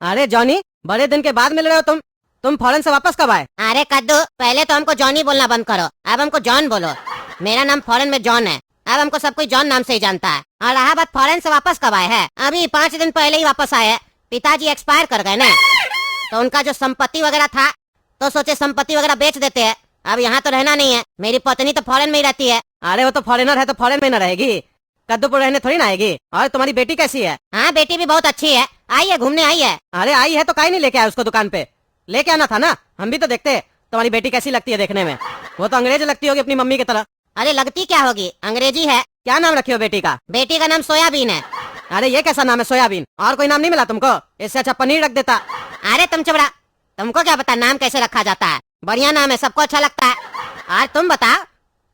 अरे जॉनी, बड़े दिन के बाद मिल रहे हो तुम फॉरेन से वापस कब आए? अरे कद्दू, पहले तो हमको जॉनी बोलना बंद करो, अब हमको जॉन बोलो। मेरा नाम फॉरेन में जॉन है, अब हमको सब कोई जॉन नाम से ही जानता है। और रहा बात फॉरेन से वापस कब आए हैं, अभी 5 दिन पहले ही वापस आए हैं। पिताजी एक्सपायर कर गए ना, तो उनका जो संपत्ति वगैरह था तो सोचे संपत्ति वगैरह बेच देते हैं। अब यहाँ तो रहना नहीं है, मेरी पत्नी तो फॉरेन में ही रहती है। अरे वो तो फॉरेनर है तो फॉरेन में न रहेगी, कद्दूपुर रहने थोड़ी ना आएगी। और तुम्हारी बेटी कैसी है? हाँ, बेटी भी बहुत अच्छी है, आई है, घूमने आई है। अरे आई है तो काहे नहीं लेके आए उसको दुकान पे? लेके आना था ना, हम भी तो देखते तुम्हारी बेटी कैसी लगती है देखने में। वो तो अंग्रेज लगती होगी अपनी मम्मी की तरह। अरे लगती क्या होगी, अंग्रेजी है। क्या नाम रखी हो बेटी का? बेटी का नाम सोयाबीन है। अरे ये कैसा नाम है सोयाबीन? और कोई नाम नहीं मिला तुमको? इससे अच्छा पनीर रख देता। अरे तुम चबड़ा, तुमको क्या पता नाम कैसे रखा जाता है? बढ़िया नाम है, सबको अच्छा लगता है। और तुम बताओ,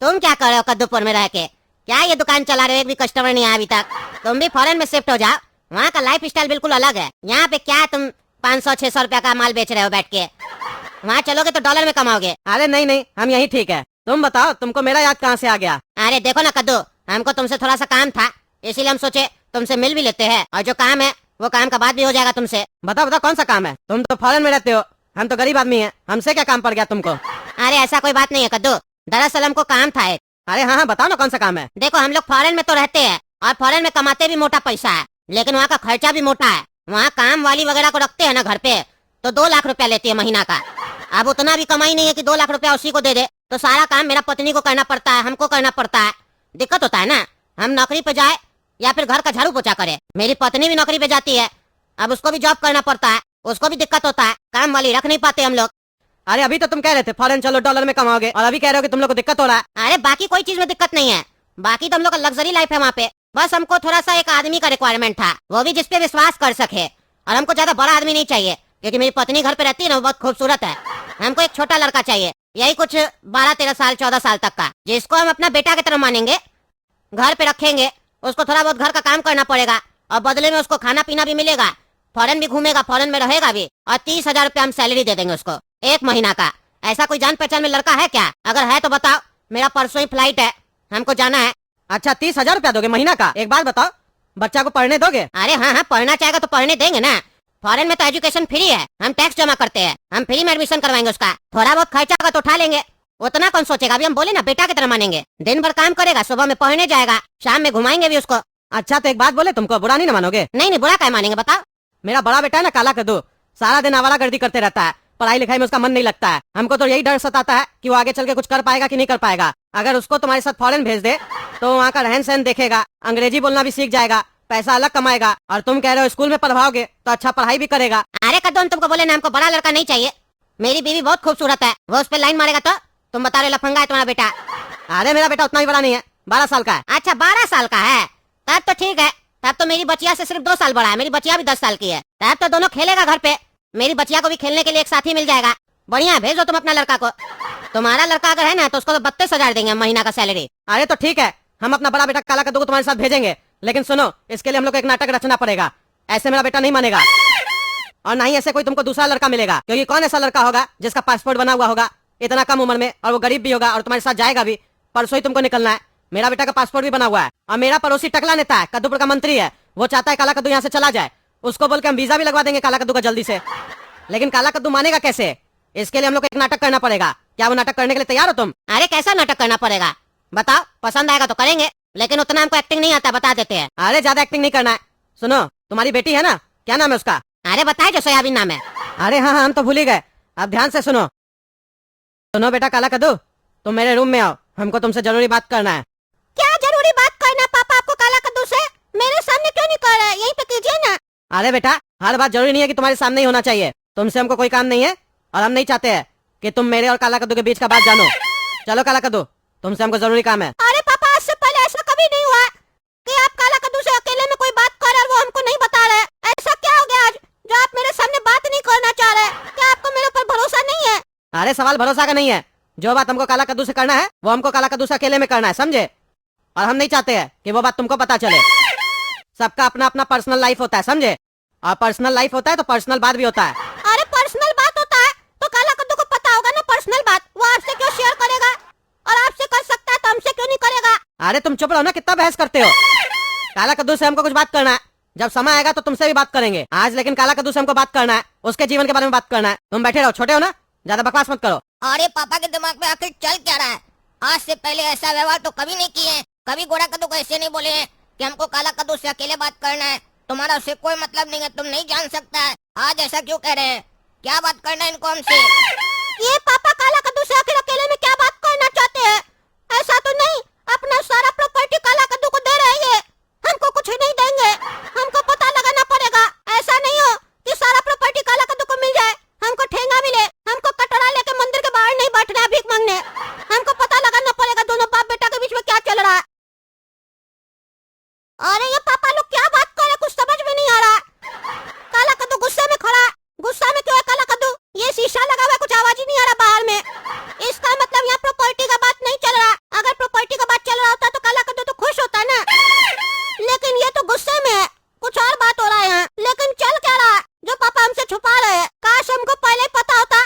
तुम क्या कर रहे हो कद्दूपुर में रह के? क्या ये दुकान चला रहे हो, एक भी कस्टमर नहीं आया अभी तक? तुम भी फॉरेन में शिफ्ट हो जाओ, वहाँ का लाइफ स्टाइल बिल्कुल अलग है। यहाँ पे क्या तुम 500-600 रुपया का माल बेच रहे हो बैठ के? वहाँ चलोगे तो डॉलर में कमाओगे। अरे नहीं नहीं, हम यही ठीक है। तुम बताओ, तुमको मेरा याद कहाँ से आ गया? अरे देखो ना कद्दू, हमको तुमसे थोड़ा सा काम था, इसीलिए हम सोचे तुमसे मिल भी लेते हैं, और जो काम है वो काम का बात भी हो जाएगा तुमसे। बताओ बताओ, कौन सा काम है? तुम तो फॉरेन में रहते हो, हम तो गरीब आदमी हैं, हमसे क्या काम पड़ गया तुमको? अरे ऐसा कोई बात नहीं है कद्दू, दरअसल हमको काम था एक। अरे हाँ हाँ, बताओ ना कौन सा काम है। देखो, हम लोग फॉरेन में तो रहते हैं और फॉरेन में कमाते भी मोटा पैसा है, लेकिन वहाँ का खर्चा भी मोटा है। वहाँ काम वाली वगैरह को रखते हैं ना घर पे, तो 2 लाख रुपया लेती है महीना का। अब उतना भी कमाई नहीं है कि 2 लाख रुपया उसी को दे दे, तो सारा काम मेरा पत्नी को करना पड़ता है, हमको करना पड़ता है। दिक्कत होता है ना, हम नौकरी पे जाए या फिर घर का झाड़ू पोछा करे। मेरी पत्नी भी नौकरी पे जाती है, अब उसको भी जॉब करना पड़ता है, उसको भी दिक्कत होता है, काम वाली रख नहीं पाते हम लोग। अरे अभी तो तुम कह रहे थे फॉरेन चलो डॉलर में कमाओगे, और अभी कह रहे हो कि तुम लोग को दिक्कत हो रहा है। अरे बाकी कोई चीज में दिक्कत नहीं है, बाकी तो हम लोग का लग्जरी लाइफ है वहाँ पे। बस हमको थोड़ा सा एक आदमी का रिक्वायरमेंट था, वो भी जिसपे विश्वास कर सके। और हमको ज्यादा बड़ा आदमी नहीं चाहिए, क्योंकि मेरी पत्नी घर पे रहती है ना, वो बहुत खूबसूरत है। हमको एक छोटा लड़का चाहिए, यही कुछ 12-13 साल 14 साल तक का, जिसको हम अपना बेटा की तरह मानेंगे, घर पे रखेंगे। उसको थोड़ा बहुत घर का काम करना पड़ेगा और बदले में उसको खाना पीना भी मिलेगा। फॉरेन भी घूमेगा, फॉरेन में रहेगा भी, और 30,000 रुपया हम सैलरी दे देंगे उसको 1 महीना का। ऐसा कोई जान पहचान में लड़का है क्या? अगर है तो बताओ, मेरा परसों ही फ्लाइट है, हमको जाना है। अच्छा 30,000 रुपया दोगे महीना का? एक बात बताओ, बच्चा को पढ़ने दोगे? अरे हाँ हाँ, पढ़ना चाहेगा तो पढ़ने देंगे ना। फॉरेन में तो एजुकेशन फ्री है, हम टैक्स जमा करते हैं, हम फ्री में एडमिशन करवाएंगे उसका। थोड़ा बहुत खर्चा होगा तो उठा लेंगे, उतना कौन सोचेगा। अभी हम बोले ना बेटा की तरह मानेंगे, दिन भर काम करेगा, सुबह में पढ़ने जाएगा, शाम में घुमाएंगे भी उसको। अच्छा तो एक बात बोले, तुमको बुरा नहीं ना मानोगे? नहीं नहीं, बुरा क्या मानेंगे बताओ। मेरा बड़ा बेटा है ना काला कद्दू, सारा दिन आवारागर्दी करते रहता है, पढ़ाई लिखाई में उसका मन नहीं लगता है। हमको तो यही डर सताता है कि वो आगे चल के कुछ कर पाएगा कि नहीं कर पाएगा। अगर उसको तुम्हारे साथ फॉरेन भेज दे तो वहाँ का रहन सहन देखेगा, अंग्रेजी बोलना भी सीख जाएगा, पैसा अलग कमाएगा। और तुम कह रहे हो स्कूल में पढ़वाओगे तो अच्छा पढ़ाई भी करेगा। अरे कद्दू, हम तुमको बोले ना हमको बड़ा लड़का नहीं चाहिए, मेरी बीवी बहुत खूबसूरत है, वो उस पर लाइन मारेगा तो तुम बता रहे लफंगा है तुम्हारा बेटा। अरे मेरा बेटा उतना ही बड़ा नहीं है, 12 साल का है। अच्छा 12 साल का है, तब तो ठीक है। तब तो मेरी बचिया से सिर्फ 2 साल बड़ा है, मेरी बचिया भी 10 साल की है। तब तो दोनों खेलेगा घर पे, मेरी बचिया को भी खेलने के लिए एक साथी मिल जाएगा। बढ़िया है, भेजो तुम अपना लड़का को। तुम्हारा लड़का अगर है ना तो उसको तो 32,000 देंगे महीना का सैलरी। अरे तो ठीक है, हम अपना बड़ा बेटा काला कद्दू को तुम्हारे साथ भेजेंगे, लेकिन सुनो, इसके लिए हम लोग को एक नाटक रचना पड़ेगा। ऐसे मेरा बेटा नहीं मानेगा, और ना ही ऐसे कोई तुमको दूसरा लड़का मिलेगा, क्योंकि कौन ऐसा लड़का होगा जिसका पासपोर्ट बना हुआ होगा इतना कम उम्र में, और वो गरीब भी होगा और तुम्हारे साथ जाएगा भी। परसों ही तुमको निकलना है। मेरा बेटा का पासपोर्ट भी बना हुआ है, और मेरा पड़ोसी टकला नेता है, कद्दूपुर का मंत्री है, वो चाहता है काला कद्दू यहाँ से चला जाए। उसको बोल के हम वीजा भी लगवा देंगे काला कद्दू का जल्दी से। लेकिन काला कद्दू मानेगा कैसे? इसके लिए हम लोग को एक नाटक करना पड़ेगा। क्या वो नाटक करने के लिए तैयार हो तुम? अरे कैसा नाटक करना पड़ेगा बताओ, पसंद आएगा तो करेंगे, लेकिन उतना हमको एक्टिंग नहीं आता, बता देते हैं। अरे ज्यादा एक्टिंग नहीं करना है। सुनो, तुम्हारी बेटी है ना, क्या नाम है उसका? अरे बताए जो सोयाबीन नाम है। अरे हाँ हाँ, हम तो भूल ही गए। अब ध्यान से सुनो। सुनो बेटा काला कद्दू, तुम मेरे रूम में आओ, हमको तुमसे जरूरी बात करना है। क्या जरूरी बात करना पापा आपको काला कद्दू से? मेरे सामने क्यों नहीं कर रहे, यहीं पे कीजिए ना। अरे बेटा, हर बात जरूरी नहीं है कि तुम्हारे सामने ही होना चाहिए। तुमसे हमको कोई काम नहीं है, और हम नहीं चाहते हैं कि तुम मेरे और काला कद्दू के बीच का बात जानो। चलो काला कद्दू, तुमसे हमको जरूरी काम है। अरे पापा, आज से पहले ऐसा कभी नहीं हुआ कि आप काला कद्दू से अकेले में कोई बात कर रहे और वो हमको नहीं बता रहे। ऐसा क्या हो गया आज जो आप मेरे सामने बात नहीं करना चाह रहे? क्या आपको मेरे ऊपर भरोसा नहीं है? अरे सवाल भरोसा का नहीं है, जो बात हमको काला कद्दू से करना है वो हमको काला कद्दू से अकेले में करना है, समझे? और हम नहीं चाहते हैं कि वो बात तुमको पता चले। सबका अपना अपना पर्सनल लाइफ होता है, समझे? और पर्सनल लाइफ होता है तो पर्सनल बात भी होता है। अरे पर्सनल बात होता है तो काला कद्दू को पता होगा ना पर्सनल बात, वो आपसे क्यों शेयर करेगा? और आपसे कर सकता है तो हमसे क्यों नहीं करेगा? अरे तुम चुप रहो ना, कितना बहस करते हो। काला कद्दू से हमको कुछ बात करना है, जब समय आएगा तो तुमसे भी बात करेंगे। आज लेकिन काला कद्दू से हमको बात करना है, उसके जीवन के बारे में बात करना है। तुम बैठे रहो, छोटे हो ना, ज्यादा बकवास मत करो। अरे पापा के दिमाग में आखिर चल क्या रहा है? आज से पहले ऐसा व्यवहार तो कभी नहीं किए हैं। कभी गोरा कद्दू को ऐसे नहीं बोले हैं कि हमको काला कद्दू से अकेले बात करना है, तुम्हारा उससे कोई मतलब नहीं है, तुम नहीं जान सकता है। आज ऐसा क्यों कह रहे हैं? क्या बात करना है इनको हमसे? ये पापा काला कद्दू से आखिर अकेले में क्या बात करना चाहते हैं? ऐसा तो नहीं अपना सारा प्रॉपर्टी काला कद्दू को दे रहे हैं, हमको कुछ नहीं देंगे। हमको पता लगाना पड़ेगा, ऐसा नहीं हो कि सारा प्रॉपर्टी काला कद्दू को मिल जाए, हमको ठेंगा मिले। हमको कटोरा लेके मंदिर के बाहर नहीं बैठना है भीख मांगने। हमको पता लगाना पड़ेगा दोनों बाप बेटा के बीच में क्या चल रहा है। अरे ये पापा लोग क्या बात कर रहे, कुछ समझ में नहीं आ रहा। काला कद्दू गुस्से में खड़ा है। गुस्सा में क्यों है काला कद्दू? ये शीशा लगा हुआ है, कुछ आवाज ही नहीं आ रहा बाहर में। इसका मतलब यहाँ प्रॉपर्टी का बात नहीं चल रहा। अगर प्रॉपर्टी का बात चल रहा होता तो काला कद्दू तो खुश होता ना, लेकिन ये तो गुस्से में है, कुछ और बात हो रहा है यहाँ। लेकिन चल क्या रहा है जो पापा हमसे छुपा रहे हैं? काश हमको पहले पता होता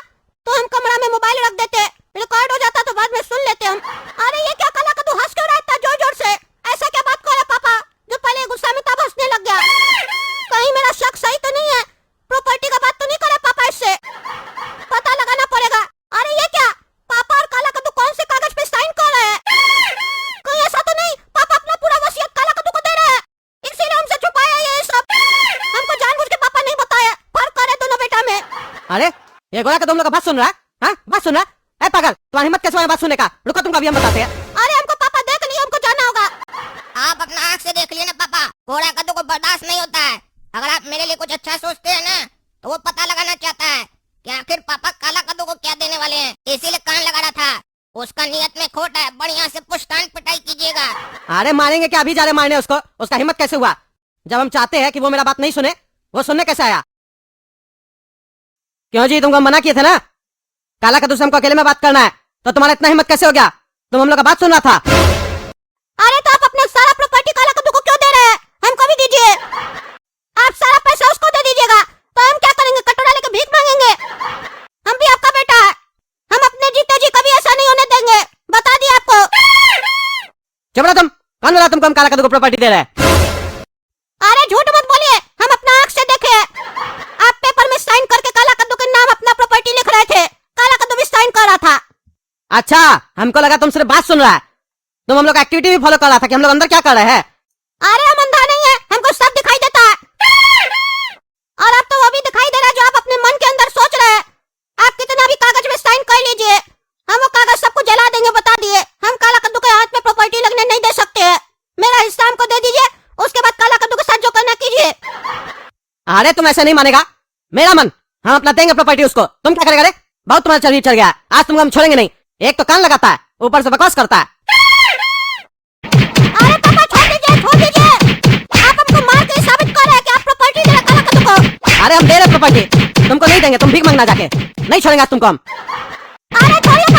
तो हम कमरा में मोबाइल रख देते, रिकॉर्ड हो जाता तो बाद में सुन लेते हम। अरे ये क्या काला कद्दू हंस क्यों रहा है जोर जोर से? ऐसा क्या बात कर रहे पापा जो पहले गुस्सा में तब हंसने लग गया? कहीं मेरा शक सही तो नहीं है? प्रॉपर्टी का बात तो नहीं करे पापा इससे? पता लगाना पड़ेगा। अरे ये क्या पापा और काला कद्दू कौन से कागज पे साइन कर रहे हैं? कहीं ऐसा तो नहीं पापा अपना पूरा वसीयत काला कद्दू को दे रहे हैं, इसीलिए हमसे छुपाया ये सब? हमको जानबूझ के पापा नहीं बताया, फर्क करे दोनों बेटा में। अरे ये गोरा कद्दू हम लोग का बात सुन रहा है? हाँ, बात सुन रहा है? ए पागल, तुम्हारी हिम्मत कैसे हुआ बात सुनने का? रुको, तुमको अभी हम बताते हैं। अरे हमको पापा देख लिए, हमको जाना होगा। आप अपना आँख से देख लिए ना पापा, गोरा कद्दू को बर्दाश्त नहीं होता है। अगर आप मेरे लिए कुछ अच्छा सोचते हैं ना तो वो पता लगाना चाहता है कि आखिर पापा काला कद्दू को क्या देने वाले हैं, इसीलिए कान लगा रहा था। उसका नियत में खोट है, बढ़िया से पुष्टान पिटाई कीजिएगा। अरे मारेंगे क्या, अभी जा रहे मारने उसको? उसका हिम्मत कैसे हुआ? जब हम चाहते हैं कि वो मेरा बात नहीं सुने, वो सुनने कैसे आया? क्यों जी, तुमको मना किए थे ना काला कद्दू से हमको अकेले में बात करना है, तो तुम्हारा इतना हिम्मत कैसे हो गया? तुम हम लोग का बात सुन रहा था। अरे तो आप अपना सारा प्रॉपर्टी काला कद्दू को क्यों दे रहे हैं? हमको भी दीजिए। आप सारा पैसा उसको दे दीजिएगा तो हम क्या करेंगे? कटोरा लेके भीख मांगेंगे? हम भी आपका बेटा है, हम अपने जीते जी कभी ऐसा नहीं होने देंगे, बता दिया आपको। चुप रहो तुम, कौन बोला तुमको हम काला कद्दू को प्रॉपर्टी दे रहे हैं? अरे झूठ मत बोलिए, हम अपना आँख से देखे। आप पेपर में साइन करके काला कद्दू के नाम अपना प्रॉपर्टी लिख रहे थे, काला कद्दू भी साइन कर रहा था। अच्छा, हमको लगा तुम सिर्फ बात सुन रहा है। तुम हम लोग एक्टिविटी भी फॉलो कर रहा था कि हम लोग अंदर क्या कर रहे हैं। अरे हम अंधा नहीं है, हमको सब दिखाई देता है। और अब तो वो भी दिखाई दे रहा है जो आप अपने मन के अंदर सोच रहे हैं। आप कितना भी कागज में साइन कर लीजिए, हम वो कागज सबको जला देंगे, बता दिए। हम काला कद्दू के हाथ में प्रॉपर्टी लगने नहीं दे सकते हैं। मेरा हिस्सा हमको दे दीजिए, उसके बाद काला कद्दू के साथ जो करना कीजिए। अरे तुम ऐसे नहीं मानेगा, मेरा मन, हम अपना देंगे प्रॉपर्टी उसको। तुम क्या करेगा रे? बहुत तुम्हारा चर्बी चढ़ गया, आज तुमको हम छोड़ेंगे नहीं। एक तो कान लगाता है, ऊपर से बकवास करता है। अरे पापा छोड़ दीजिए, आप हमको मार के साबित कर रहे हैं कि आप प्रॉपर्टी दे रहे काला कद्दू को। अरे हम दे रहे प्रॉपर्टी, तुमको नहीं देंगे, तुम भीख मांगना जाके। नहीं छोड़ेंगे आज तुमको हम। अरे छोड़िए